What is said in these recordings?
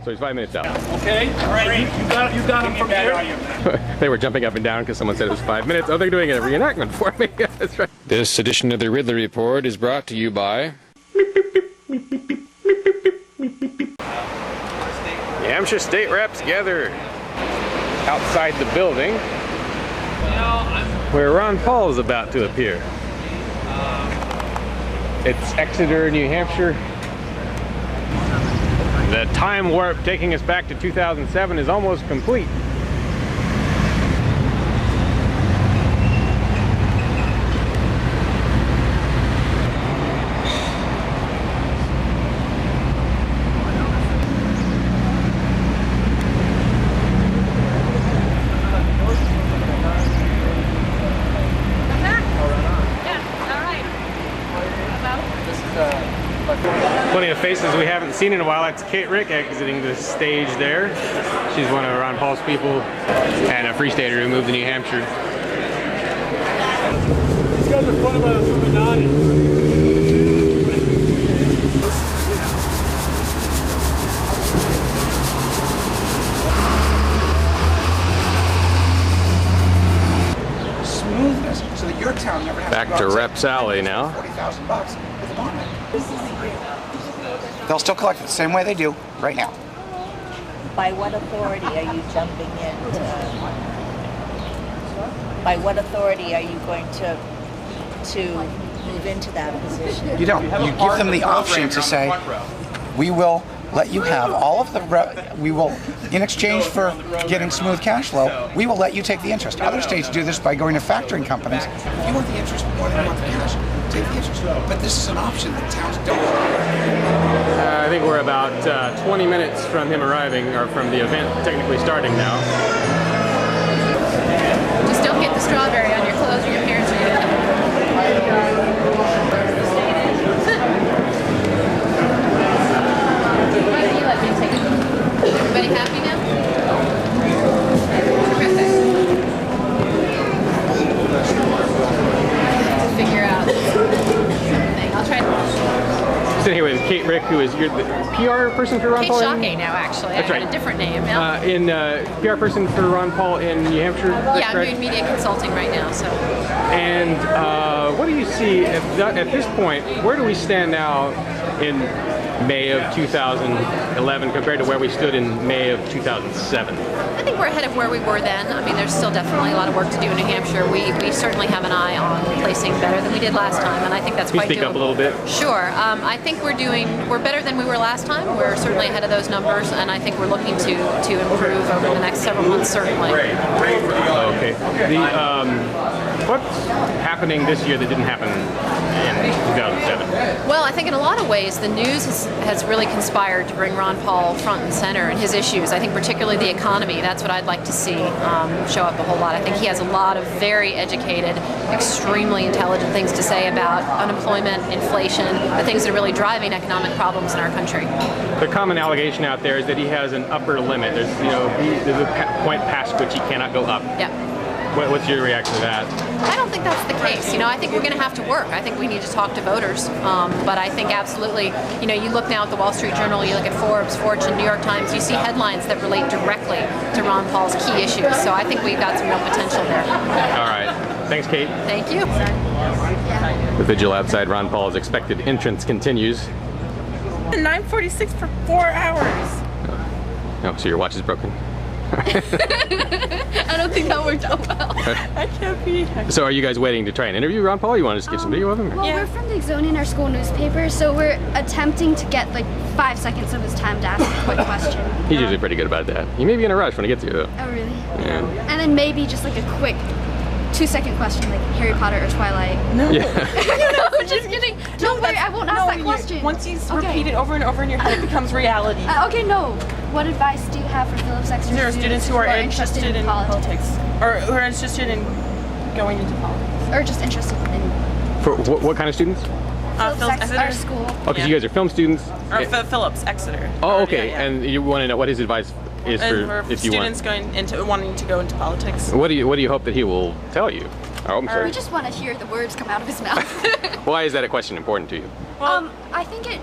So he's 5 minutes out. Okay, all right, you got him from here. They were jumping up and down because someone said it was 5 minutes. Oh, they're doing a reenactment for me. That's right. This edition of the Ridley Report is brought to you by the Hampshire State Reps gather outside the building where Ron Paul is about to appear. It's Exeter, New Hampshire. The time warp taking us back to 2007 is almost complete. Plenty of faces we haven't seen in a while. That's Kate Rick exiting the stage there. She's one of Ron Paul's people and a Free Stater who moved to New Hampshire. These guys are fun about Illuminati. Smoothness, so that your town never has Back to Reps Alley now. $40,000 with a bond. They'll still collect it the same way they do right now. By what authority are you jumping in? By what authority are you going to move into that position? You don't. You give them the option to say, we will let you have all of the, we will, in exchange for getting smooth cash flow, we will let you take the interest. Other states do this by going to factoring companies. If you want the interest more than you want the cash, take the interest. But this is an option that towns don't. I think we're about 20 minutes from him arriving, or from the event technically starting now. Just don't get the strawberry on your clothes or your parents are going to kill you. Why don't you let me take it? Everybody happy now? Terrific. To figure out something. I'll try to... Sitting here with Kate Rick, who is the PR person for Ron Kate Paul. Shakai now, actually. That's I right. had a different name now. PR person for Ron Paul in New Hampshire. Yeah, I'm doing media consulting right now. So. And what do you see at this point? Where do we stand now in May of 2011 compared to where we stood in May of 2007? I think we're ahead of where we were then. I mean, there's still definitely a lot of work to do in New Hampshire. We certainly have an eye on placing better than we did last time, and I think that's quite doable. Can you speak up a little bit? Sure. I think we're better than we were last time. We're certainly ahead of those numbers, and I think we're looking to improve over the next several months, certainly. Okay. What's happening this year that didn't happen in 2007? Well, I think in a lot of ways the news has really conspired to bring Ron Paul front and center and his issues. I think particularly the economy, that's what I'd like to see show up a whole lot. I think he has a lot of very educated, extremely intelligent things to say about unemployment, inflation, the things that are really driving economic problems in our country. The common allegation out there is that he has an upper limit. There's a point past which he cannot go up. Yeah. What's your reaction to that? I don't think that's the case. I think we're going to have to work. I think we need to talk to voters. But I think absolutely, you look now at the Wall Street Journal, you look at Forbes, Fortune, New York Times, you see headlines that relate directly to Ron Paul's key issues. So I think we've got some real potential there. All right. Thanks, Kate. Thank you. The vigil outside Ron Paul's expected entrance continues. 9:46 for 4 hours. Oh, so your watch is broken? I don't think that worked out well. I can't be. So are you guys waiting to try and interview Ron Paul? You want to just get some video of him? Well, we're from the Exonian, our school newspaper, so we're attempting to get like 5 seconds of his time to ask a quick question. He's usually pretty good about that. He may be in a rush when he gets here, though. Oh, really? Yeah. And then maybe just like a quick 2-second question, like Harry Potter or Twilight. No. Yeah. No, just kidding. Don't worry, I won't ask that question. Once you repeat it over and over in your head, it becomes reality. Okay, no. What advice do you have for Phillips Exeter There are students who are interested in politics? Or who are interested in going into politics. Or just interested in For what kind of students? Phillips Exeter, our school. Oh, because you guys are film students. Or Phillips Exeter. Oh, okay. Yeah. And you want to know what his advice is for if you want. Students wanting to go into politics. What do you hope that he will tell you? Oh, I'm sorry. We just want to hear the words come out of his mouth. Why is that a question important to you? I think it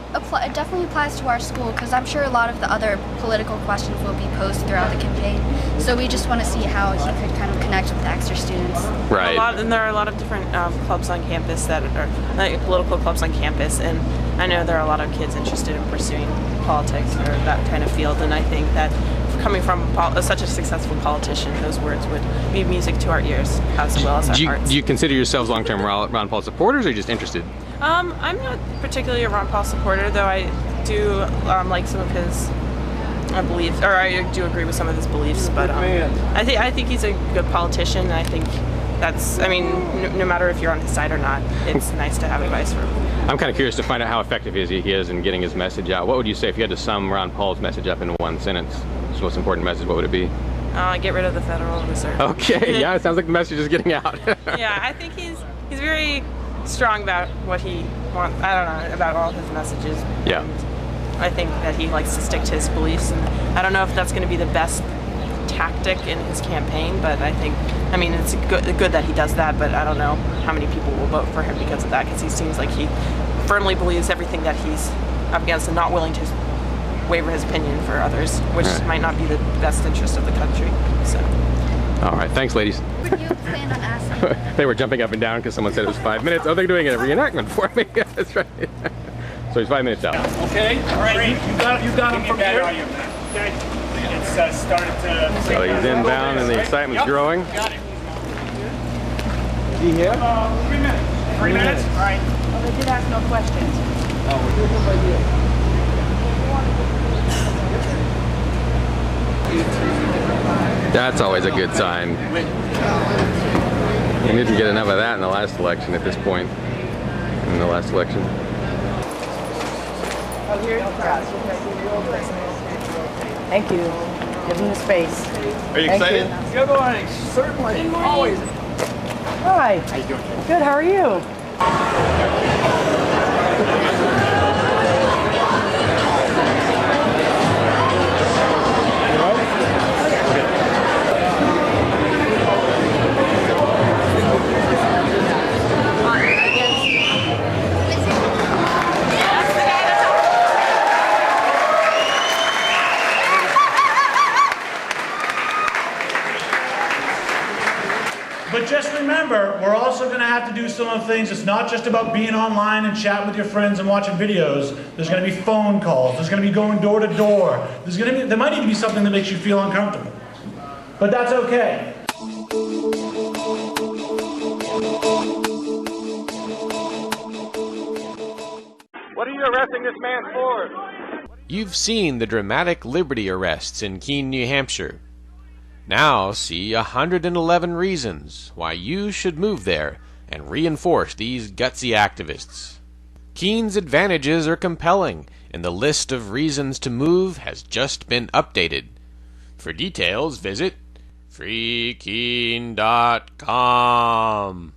definitely applies to our school because I'm sure a lot of the other political questions will be posed throughout the campaign. So we just want to see how he could kind of connect with the Exeter students. Right. And there are a lot of different clubs on campus that are like political clubs on campus, and I know there are a lot of kids interested in pursuing politics or that kind of field, and I think that coming from such a successful politician, those words would be music to our ears as well as our hearts. Do you consider yourselves long-term Ron Paul supporters, or are you just interested? I'm not particularly a Ron Paul supporter, though I do like some of his beliefs, or I do agree with some of his beliefs. But I think he's a good politician. And I think that's, I mean, no matter if you're on his side or not, it's nice to have advice from him. I'm kind of curious to find out how effective he is in getting his message out. What would you say if you had to sum Ron Paul's message up in one sentence? His most important message, what would it be? Get rid of the Federal Reserve. Okay, yeah, it sounds like the message is getting out. Yeah, I think he's very strong about what he wants. I don't know about all his messages. Yeah. And I think that he likes to stick to his beliefs, and I don't know if that's going to be the best tactic in his campaign, but I think, I mean, it's good that he does that, but I don't know how many people will vote for him because of that, because he seems like he firmly believes everything that he's up against and not willing to waver his opinion for others, which might not be the best interest of the country. So. All right, thanks, ladies. Would you plan on asking? They were jumping up and down because someone said it was 5 minutes. Oh, they're doing a reenactment for me. That's right. So he's 5 minutes out. Okay, all right, you got him from here. It's started to... So he's inbound and the excitement's growing. Got it. Is he here? 3 minutes. 3 minutes? All right. Well, they did ask no questions. That's always a good sign. We didn't get enough of that in the last election at this point. In the last election. Oh, here's the crowd. Thank you. Give him the space. Are you excited? Good morning. Certainly. Always. Hi. How you doing? Good. How are you? But just remember, we're also going to have to do some of the things. It's not just about being online and chatting with your friends and watching videos. There's going to be phone calls. There's going to be going door to door. There might even be something that makes you feel uncomfortable. But that's okay. What are you arresting this man for? You've seen the dramatic Liberty arrests in Keene, New Hampshire. Now see 111 reasons why you should move there and reinforce these gutsy activists. Keene's advantages are compelling, and the list of reasons to move has just been updated. For details, visit freekeene.com.